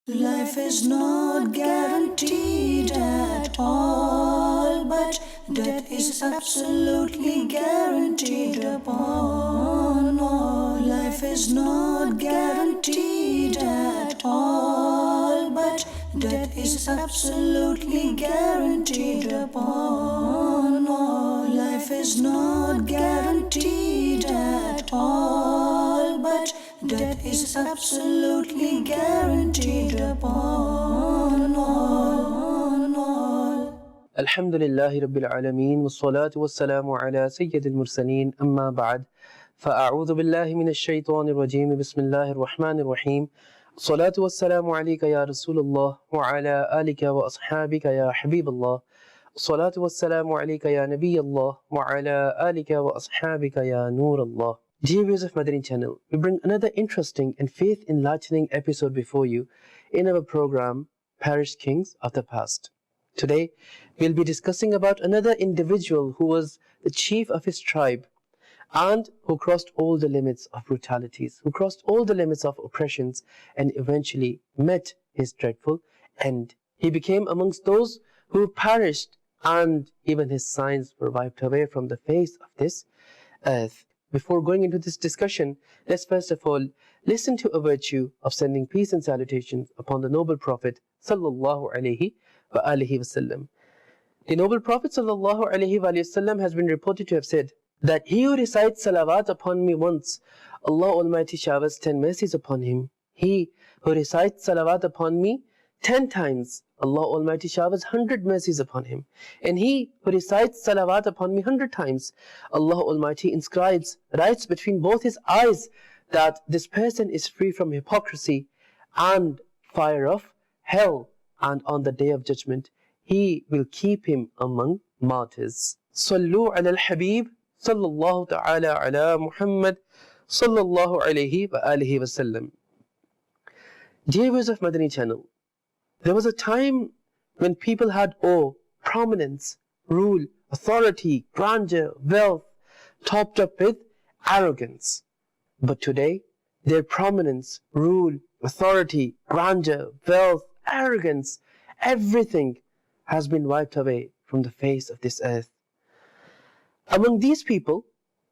Life is not guaranteed at all, but death is absolutely guaranteed upon all. Life is not guaranteed at all, but death is absolutely guaranteed upon all. Life is not guaranteed at all, but death is absolutely guaranteed upon all. Alhamdulillahi Rabbil Alameen, wassalatu wassalamu ala Sayyidil Mursaleen, amma ba'd. فأعوذ بالله من الشيطان الرجيم بسم الله الرحمن الرحيم الصلاة والسلام عليك يا رسول الله وعلى آلك وأصحابك يا حبيب الله الصلاة والسلام عليك يا نبي الله وعلى آلك وأصحابك يا نور الله. Dear viewers of Madani Channel, we bring another interesting and faith-enlightening episode before you in our program Parish Kings of the Past. Today, we'll be discussing about another individual who was the chief of his tribe and who crossed all the limits of brutalities, who crossed all the limits of oppressions and eventually met his dreadful end. He became amongst those who perished and even his signs were wiped away from the face of this earth. Before going into this discussion, let's first of all listen to a virtue of sending peace and salutations upon the noble Prophet sallallahu alaihi wasallam. The noble Prophet sallallahu alaihi wasallam has been reported to have said that he who recites salawat upon me once, Allah Almighty showers 10 mercies upon him. He who recites salawat upon me 10 times, Allah Almighty showers 100 mercies upon him. And he who recites salawat upon me 100 times, Allah Almighty writes between both his eyes that this person is free from hypocrisy and fire of hell. And on the day of judgment, He will keep him among martyrs. Sallu ala al-Habib, sallallahu ta'ala ala Muhammad, sallallahu alayhi wa alihi wa sallam. Dear viewers of Madani Channel, there was a time when people had awe, prominence, rule, authority, grandeur, wealth, topped up with arrogance. But today, their prominence, rule, authority, grandeur, wealth, arrogance, everything has been wiped away from the face of this earth. Among these people,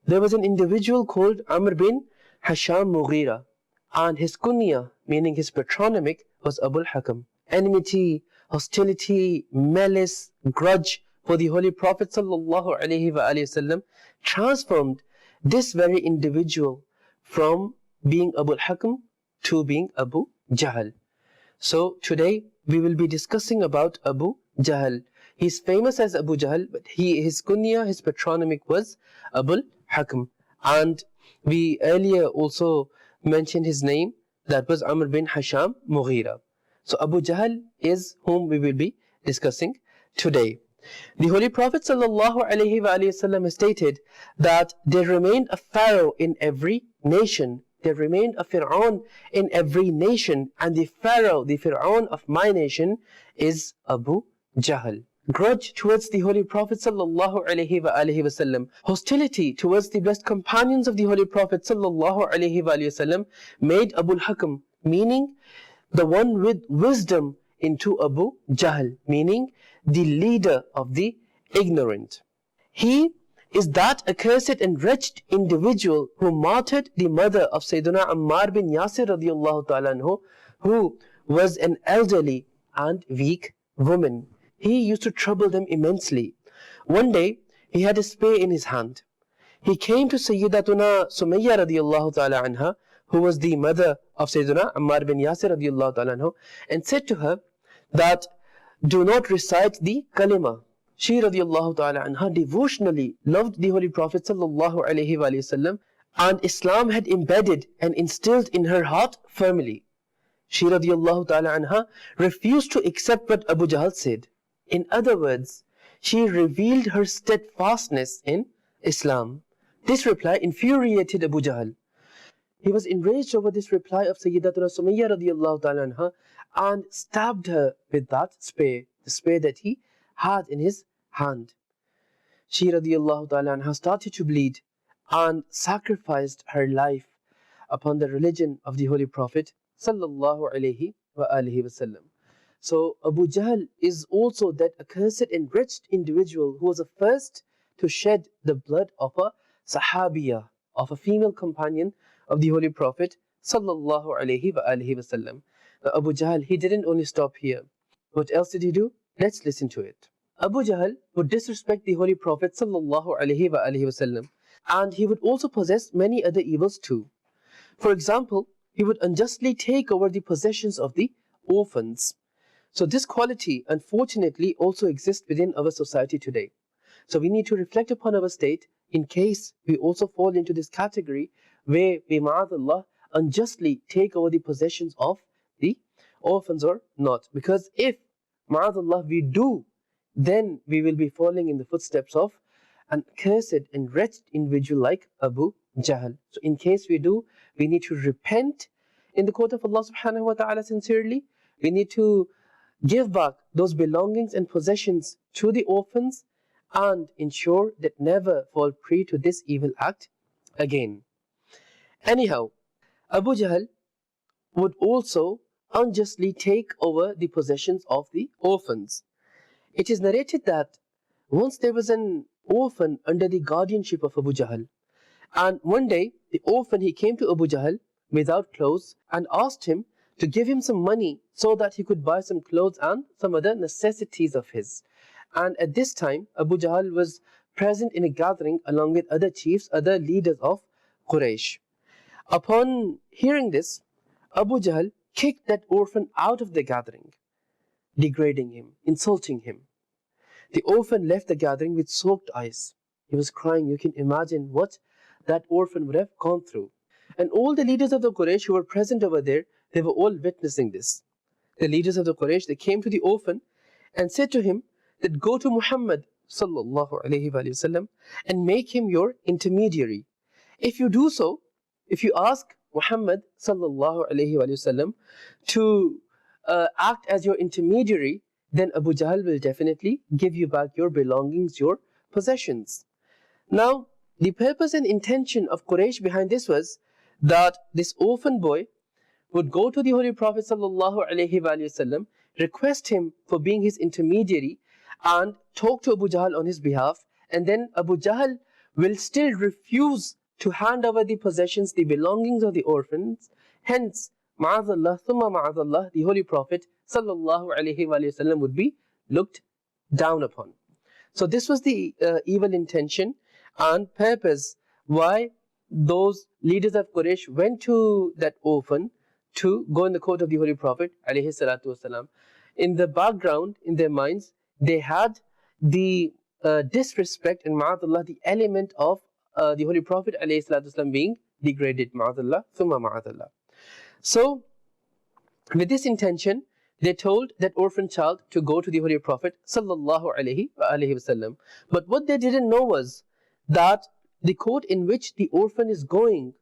there was an individual called Amr bin Hisham Mughira, and his kunya, meaning his patronymic, was Abul Hakam. Enmity, hostility, malice, grudge for the Holy Prophet sallallahu alaihi wasallam transformed this very individual from being Abul Hakam to being Abu Jahl. So today we will be discussing about Abu Jahl. He's famous as Abu Jahl, but his kunya, his patronymic was Abul Hakam. And we earlier also mentioned his name, that was Amr bin Hisham Mughira. So Abu Jahl is whom we will be discussing today. The Holy Prophet sallallahu alaihi wasallam has stated that there remained a pharaoh in every nation. There remained a Fir'aun in every nation, and the pharaoh, the Fir'aun of my nation is Abu Jahl. Grudge towards the Holy Prophet sallallahu alaihi wasallam, hostility towards the blessed companions of the Holy Prophet sallallahu alaihi wasallam made Abul Hakam, meaning the one with wisdom, into Abu Jahl, meaning the leader of the ignorant. He is that accursed and wretched individual who martyred the mother of Sayyidina Ammar bin Yasir radiallahu ta'ala anhu, who was an elderly and weak woman. He used to trouble them immensely. One day, he had a spear in his hand. He came to Sayyidatuna Sumayya radiallahu ta'ala anha, who was the mother of Sayyidina Ammar bin Yasir radiallahu ta'ala anhu, and said to her that do not recite the kalima. She radiallahu ta'ala anha devotionally loved the Holy Prophet sallallahu alaihi wasallam, and Islam had embedded and instilled in her heart firmly. She radiallahu ta'ala anha refused to accept what Abu Jahl said. In other words, she revealed her steadfastness in Islam. This reply infuriated Abu Jahl. He was enraged over this reply of Sayyidatuna Sumayya radiallahu ta'ala anha and stabbed her with that spear, the spear that he had in his hand. She radiallahu ta'ala anha started to bleed and sacrificed her life upon the religion of the Holy Prophet sallallahu alaihi wa alihi wasallam. So Abu Jahl is also that accursed and wretched individual who was the first to shed the blood of a Sahabiya, of a female companion of the Holy Prophet sallallahu alaihi wa alihi wasallam. Now, Abu Jahl, he didn't only stop here. What else did he do? Let's listen to it. Abu Jahl would disrespect the Holy Prophet sallallahu alaihi wa alihi wasallam, and he would also possess many other evils too. For example, he would unjustly take over the possessions of the orphans. So this quality, unfortunately, also exists within our society today. So we need to reflect upon our state in case we also fall into this category where we, ma'adallah, unjustly take over the possessions of the orphans or not. Because if, ma'adallah, we do, then we will be falling in the footsteps of an cursed and wretched individual like Abu Jahl. So in case we do, we need to repent in the court of Allah subhanahu wa ta'ala sincerely. We need to give back those belongings and possessions to the orphans and ensure that never fall prey to this evil act again. Anyhow, Abu Jahl would also unjustly take over the possessions of the orphans. It is narrated that once there was an orphan under the guardianship of Abu Jahl, and one day the orphan, he came to Abu Jahl without clothes and asked him to give him some money so that he could buy some clothes and some other necessities of his. And at this time, Abu Jahl was present in a gathering along with other chiefs, other leaders of Quraysh. Upon hearing this, Abu Jahl kicked that orphan out of the gathering, degrading him, insulting him. The orphan left the gathering with soaked eyes. He was crying. You can imagine what that orphan would have gone through. And all the leaders of the Quraysh who were present over there, they were all witnessing this. The leaders of the Quraysh, they came to the orphan and said to him that go to Muhammad sallallahu alaihi wasallam and make him your intermediary. If you do so, if you ask Muhammad sallallahu alaihi wasallam to act as your intermediary, then Abu Jahl will definitely give you back your belongings, your possessions. Now, the purpose and intention of Quraysh behind this was that this orphan boy would go to the Holy Prophet sallallahu alaihi wasallam, request him for being his intermediary and talk to Abu Jahl on his behalf, and then Abu Jahl will still refuse to hand over the possessions, the belongings of the orphans. Hence, ma'adallah, thumma ma'adallah, the Holy Prophet sallallahu alaihi wasallam would be looked down upon. So this was the evil intention and purpose why those leaders of Quraysh went to that orphan to go in the court of the Holy Prophet alayhi salatu wasalam. In the background, in their minds, they had the disrespect and ma'adallah, the element of the Holy Prophet alayhi salatu wasalam being degraded, ma'adallah, thumma ma'adallah. So, with this intention, they told that orphan child to go to the Holy Prophet sallallahu alaihi wasallam. But what they didn't know was that the court in which the orphan is going,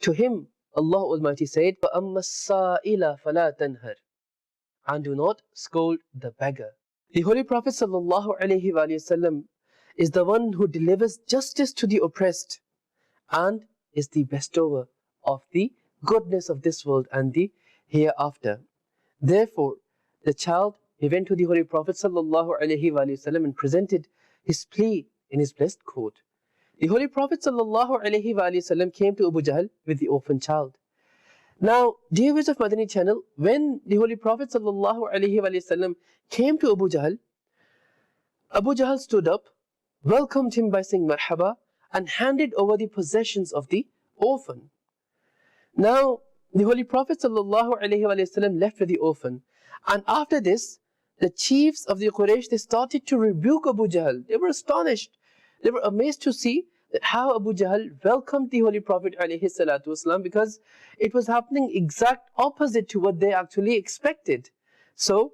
to him, Allah Almighty said, فَأَمَّا السَّائِلَ فَلَا تَنْهَرْ, and do not scold the beggar. The Holy Prophet sallallahu alaihi wasallam is the one who delivers justice to the oppressed and is the bestower of the goodness of this world and the hereafter. Therefore, the child, he went to the Holy Prophet sallallahu alaihi wasallam and presented his plea in his blessed court. The Holy Prophet sallallahu alaihi wasallam came to Abu Jahl with the orphan child. Now, dear viewers of Madani Channel, when the Holy Prophet sallallahu alaihi wasallam came to Abu Jahl stood up, welcomed him by saying marhaba, and handed over the possessions of the orphan. Now, the Holy Prophet sallallahu alaihi wasallam left with the orphan, and after this, the chiefs of the Quraysh, they started to rebuke Abu Jahl. They were astonished. They were amazed to see that how Abu Jahl welcomed the Holy Prophet alayhi salatu wasalam, because it was happening exact opposite to what they actually expected. So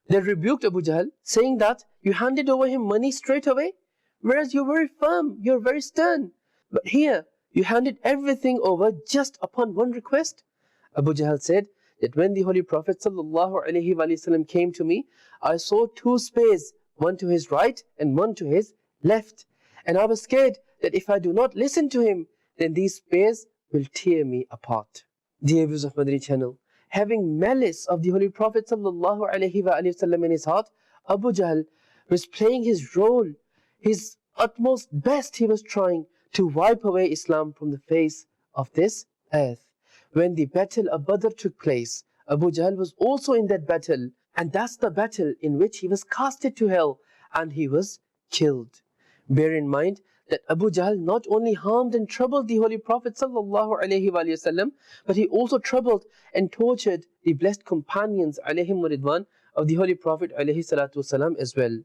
they rebuked Abu Jahl, saying that you handed over him money straight away, whereas you're very firm, you're very stern. But here, you handed everything over just upon one request. Abu Jahl said that when the Holy Prophet sallallahu alaihi wasallam came to me, I saw two spears, one to his right and one to his left. And I was scared that if I do not listen to him, then these spears will tear me apart. Dear viewers of Madani Channel, having malice of the Holy Prophet sallallahu alaihi wasallam in his heart, Abu Jahl was playing his role, his utmost best he was trying to wipe away Islam from the face of this earth. When the battle of Badr took place, Abu Jahl was also in that battle, and that's the battle in which he was casted to hell and he was killed. Bear in mind that Abu Jahl not only harmed and troubled the Holy Prophet sallallahu alaihi wasallam, but he also troubled and tortured the blessed companions alayhim ridwan of the Holy Prophet alayhi salatu wasalam as well.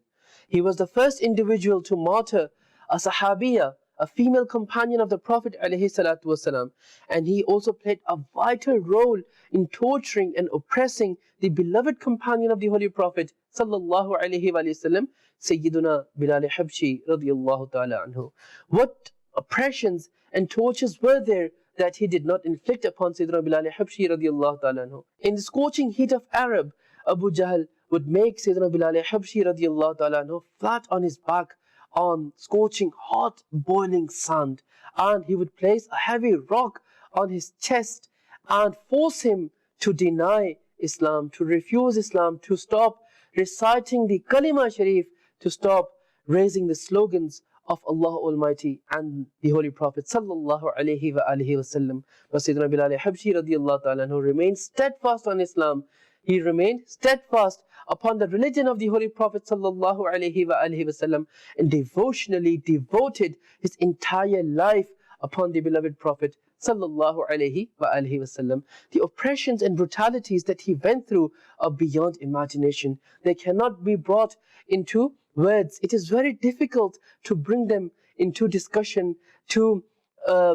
He was the first individual to martyr a sahabiya, a female companion of the Prophet alayhi salatu wasalam, and he also played a vital role in torturing and oppressing the beloved companion of the Holy Prophet sallallahu alaihi wasallam, Sayyiduna Bilal Habshi radiyallahu ta'ala anhu. What oppressions and tortures were there that he did not inflict upon Sayyiduna Bilal Habshi radiyallahu ta'ala anhu? In the scorching heat of Arab, Abu Jahl would make Sayyiduna Bilal Habshi radiyallahu ta'ala anhu flat on his back on scorching hot boiling sand, and he would place a heavy rock on his chest and force him to deny Islam, to refuse Islam, to stop reciting the Kalima Sharif, to stop raising the slogans of Allah Almighty and the Holy Prophet sallallahu alaihi wasallam. But Sayyidina Bilal Habshi radiyallahu ta'ala who remained steadfast on Islam. He remained steadfast upon the religion of the Holy Prophet sallallahu alaihi wasallam and devotionally devoted his entire life upon the beloved Prophet sallallahu alaihi wasallam. The oppressions and brutalities that he went through are beyond imagination. They cannot be brought into words. It is very difficult to bring them into discussion, to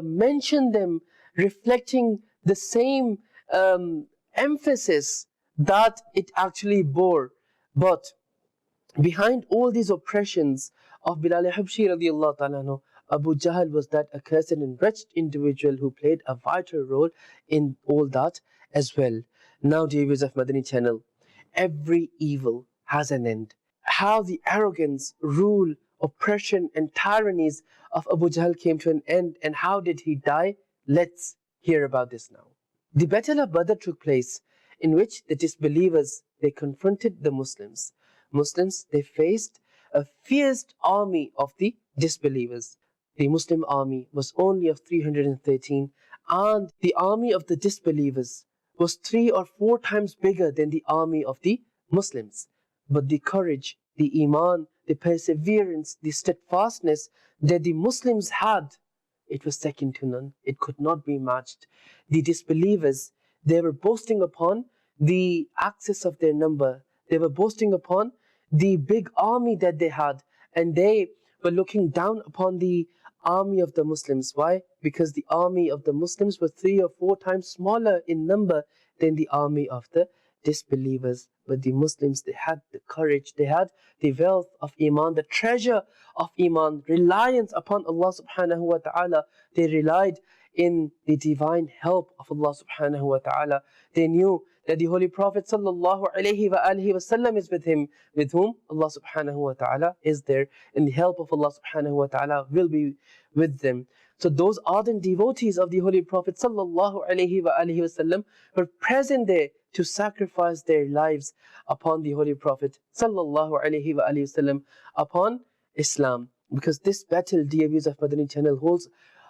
mention them reflecting the same emphasis that it actually bore. But behind all these oppressions of Bilal Habshi radiyallahu ta'ala anhu, Abu Jahl was that accursed and wretched individual who played a vital role in all that as well. Now, dear viewers of Madani Channel, every evil has an end. How the arrogance, rule, oppression and tyrannies of Abu Jahl came to an end and how did he die? Let's hear about this now. The Battle of Badr took place in which the disbelievers, they confronted the Muslims. Muslims, they faced a fierce army of the disbelievers. The Muslim army was only of 313 and the army of the disbelievers was 3 or 4 times bigger than the army of the Muslims. But the courage, the iman, the perseverance, the steadfastness that the Muslims had, it was second to none. It could not be matched. The disbelievers, they were boasting upon the excess of their number. They were boasting upon the big army that they had, and they were looking down upon the army of the Muslims. Why? Because the army of the Muslims was 3 or 4 times smaller in number than the army of the disbelievers. But the Muslims, they had the courage, they had the wealth of iman, the treasure of iman, reliance upon Allah subhanahu wa ta'ala. They relied in the divine help of Allah subhanahu wa ta'ala. They knew that the Holy Prophet sallallahu alaihi wasallam is with him, with whom Allah subhanahu wa ta'ala is there, and the help of Allah subhanahu wa ta'ala will be with them. So those ardent devotees of the Holy Prophet sallallahu alaihi wasallam were present there to sacrifice their lives upon the Holy Prophet sallallahu alaihi wasallam, upon Islam. Because this battle, dear viewers of Madani Channel, holds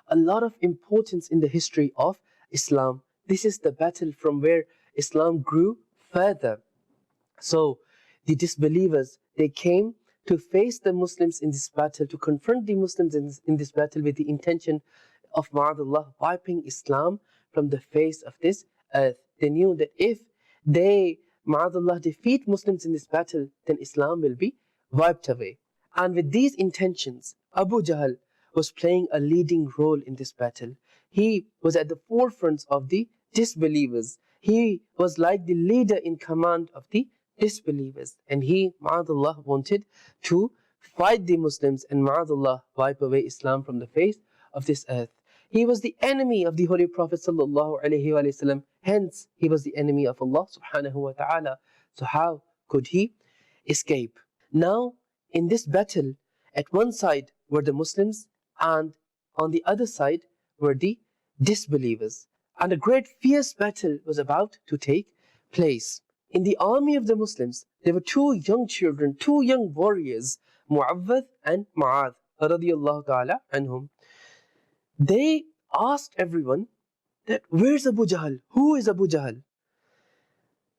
a lot of importance in the history of Islam. This is the battle from where Islam grew further. So the disbelievers, they came to face the Muslims in this battle, to confront the Muslims in this battle with the intention of, ma'adallah, wiping Islam from the face of this earth. They knew that if they, ma'adallah, defeat Muslims in this battle, then Islam will be wiped away. And with these intentions, Abu Jahl was playing a leading role in this battle. He was at the forefront of the disbelievers. He was like the leader in command of the disbelievers. And he, ma'adallah, wanted to fight the Muslims and, ma'adallah, wipe away Islam from the face of this earth. He was the enemy of the Holy Prophet sallallahu alaihi wasallam. Hence, he was the enemy of Allah subhanahu wa ta'ala. So how could he escape? Now, in this battle, at one side were the Muslims and on the other side were the disbelievers. And a great fierce battle was about to take place. In the army of the Muslims, there were two young children, two young warriors, Mu'awwadh and Ma'adh, radiyallahu ta'ala anhum. They asked everyone that, where's Abu Jahl? Who is Abu Jahl?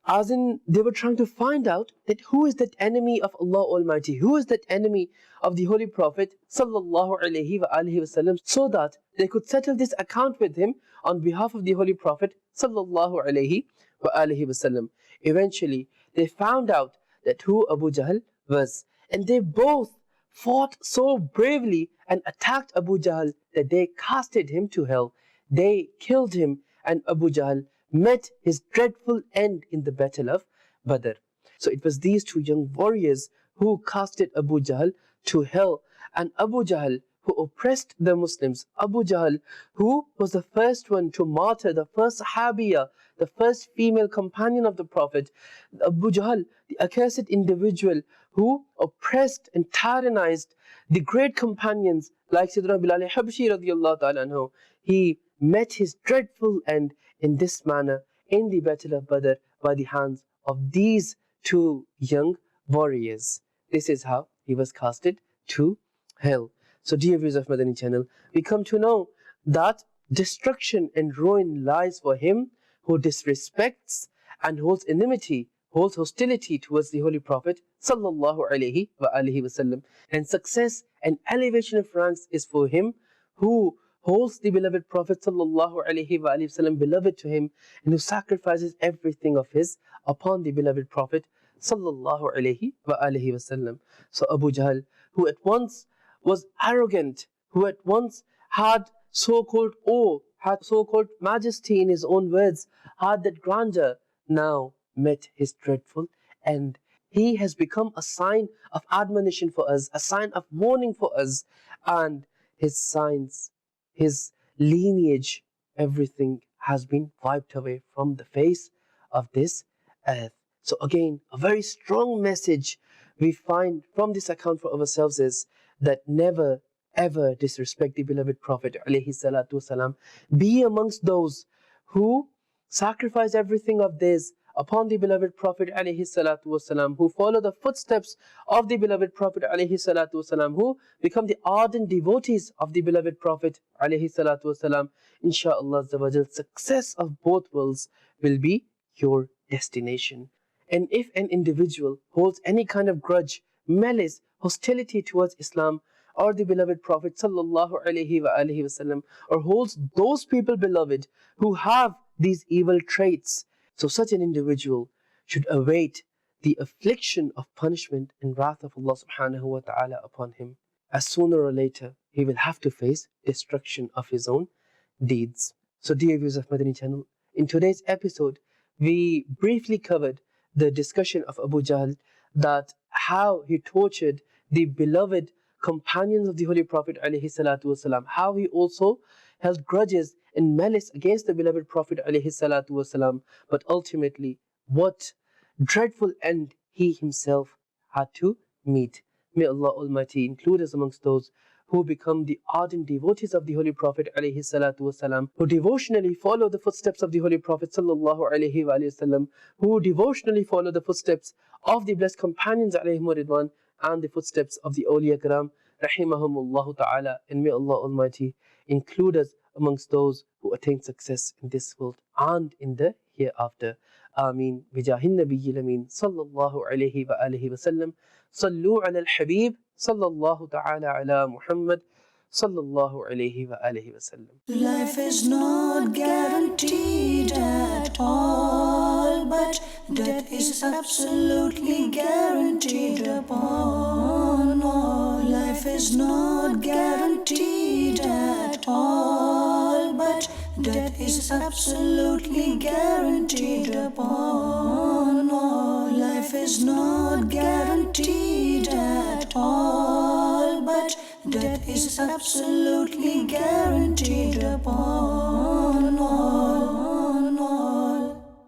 As in, they were trying to find out that who is that enemy of Allah Almighty, who is that enemy of the Holy Prophet sallallahu alaihi wasallam, so that they could settle this account with him on behalf of the Holy Prophet sallallahu alaihi wasallam. Eventually, they found out that who Abu Jahl was, and they both fought so bravely and attacked Abu Jahl that they casted him to hell. They killed him, and Abu Jahl met his dreadful end in the battle of Badr. So it was these two young warriors who casted Abu Jahl to hell, and Abu Jahl who oppressed the Muslims, Abu Jahl who was the first one to martyr, the first Sahabiya, the first female companion of the Prophet, Abu Jahl, the accursed individual who oppressed and tyrannized the great companions like Sayyidina Bilal Habshi radiyallahu ta'ala anhu. He met his dreadful end in this manner in the Battle of Badr by the hands of these two young warriors. This is how he was casted to hell. So dear viewers of Madani Channel, we come to know that destruction and ruin lies for him who disrespects and holds enmity, holds hostility towards the Holy Prophet sallallahu alaihi wasallam. And success and elevation of ranks is for him who holds the beloved Prophet sallallahu alaihi wasallam beloved to him, and who sacrifices everything of his upon the beloved Prophet sallallahu alaihi wasallam. So Abu Jahl, who at once was arrogant, who at once had so-called awe, had so-called majesty in his own words, had that grandeur, now met his dreadful end. He has become a sign of admonition for us, a sign of warning for us, and his signs, his lineage, everything has been wiped away from the face of this earth. So again, a very strong message we find from this account for ourselves is that never ever disrespect the beloved Prophet alayhi salatu wasalam. Be amongst those who sacrifice everything of theirs upon the beloved Prophet alayhi salatu wasalam, who follow the footsteps of the beloved Prophet alayhi salatu wasalam, who become the ardent devotees of the beloved Prophet alayhi salatu wasalam. Insha'Allah, success of both worlds will be your destination. And if an individual holds any kind of grudge, malice, hostility towards Islam or the beloved Prophet sallallahu alaihi wasallam, or holds those people beloved who have these evil traits, so such an individual should await the affliction of punishment and wrath of Allah subhanahu wa ta'ala upon him, as sooner or later he will have to face destruction of his own deeds. So dear viewers of Madani Channel, in today's episode we briefly covered the discussion of Abu Jahl, that how he tortured the beloved companions of the Holy Prophet alayhi salatu wasalam, how he also held grudges and malice against the beloved Prophet alayhi salatu wasalam, but ultimately what dreadful end he himself had to meet. May Allah Almighty include us amongst those who become the ardent devotees of the Holy Prophet alayhi salatu wasalam, who devotionally follow the footsteps of the Holy Prophet sallallahu alayhi wasallam, who devotionally follow the footsteps of the blessed companions alayhim ridwan, and the footsteps of the awliya kiram rahimahumullah ta'ala. And may Allah Almighty include us amongst those who attain success in this world and in the hereafter. Ameen. Bijahin Nabiyil Ameen sallallahu alayhi wa alihi wa sallam. Sallu ala al-Habib sallallahu ta'ala ala Muhammad sallallahu alayhi wa alihi wa sallam. Life is not guaranteed at all, but death is absolutely guaranteed upon all. Life is not guaranteed at all, but death is absolutely guaranteed upon all. Life is not guaranteed at all, but death is absolutely guaranteed upon